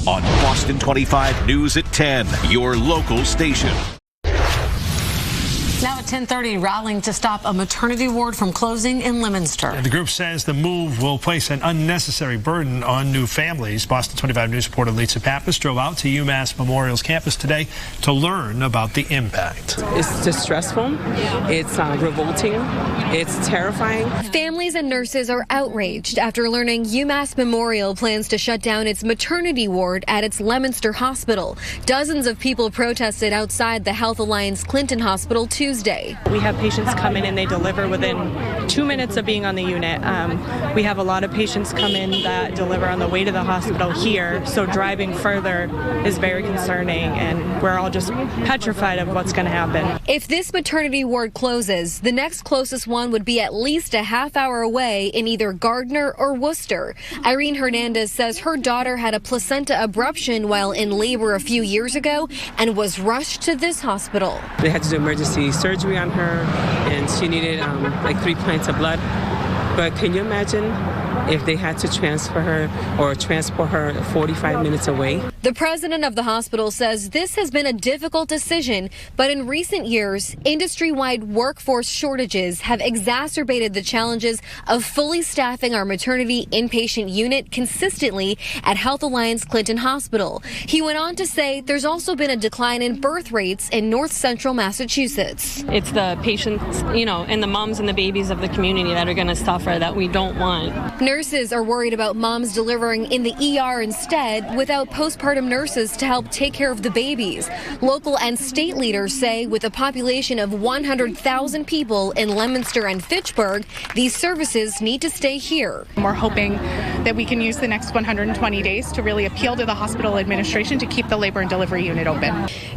on Boston 25 News at 10, your local station. Now at 10:30, rallying to stop a maternity ward from closing in Leominster. The group says the move will place an unnecessary burden on new families. Boston 25 News reporter Lisa Pappas drove out to UMass Memorial's campus today to learn about the impact. It's distressful, it's revolting, it's terrifying. Families and nurses are outraged after learning UMass Memorial plans to shut down its maternity ward at its Leominster Hospital. Dozens of people protested outside the Health Alliance Clinton Hospital Tuesday. We have patients come in and they deliver within 2 minutes of being on the unit. We have a lot of patients come in that deliver on the way to the hospital here, so driving further is very concerning, and we're all just petrified of what's going to happen. If this maternity ward closes, the next closest one would be at least a half hour away in either Gardner or Worcester. Irene Hernandez says her daughter had a placenta abruption while in labor a few years ago and was rushed to this hospital. They had to do emergency surgery on her, and she needed like 3 pints of blood. But can you imagine if they had to transfer her or transport her 45 minutes away? The president of the hospital says this has been a difficult decision, but in recent years, industry-wide workforce shortages have exacerbated the challenges of fully staffing our maternity inpatient unit consistently at Health Alliance Clinton Hospital. He went on to say there's also been a decline in birth rates in north central Massachusetts. It's the patients, and the moms and the babies of the community that are going to suffer that we don't want. Nurses are worried about moms delivering in the ER instead without postpartum nurses to help take care of the babies. Local and state leaders say with a population of 100,000 people in Leominster and Fitchburg, these services need to stay here. We're hoping that we can use the next 120 days to really appeal to the hospital administration to keep the labor and delivery unit open.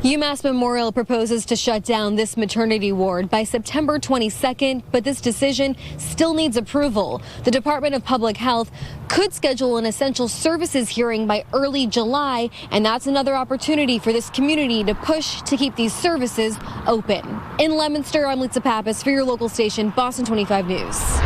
UMass Memorial proposes to shut down this maternity ward by September 22nd, but this decision still needs approval. The Department of Public Health could schedule an essential services hearing by early July, and that's another opportunity for this community to push to keep these services open. In Leominster, I'm Lisa Pappas for your local station, Boston 25 News.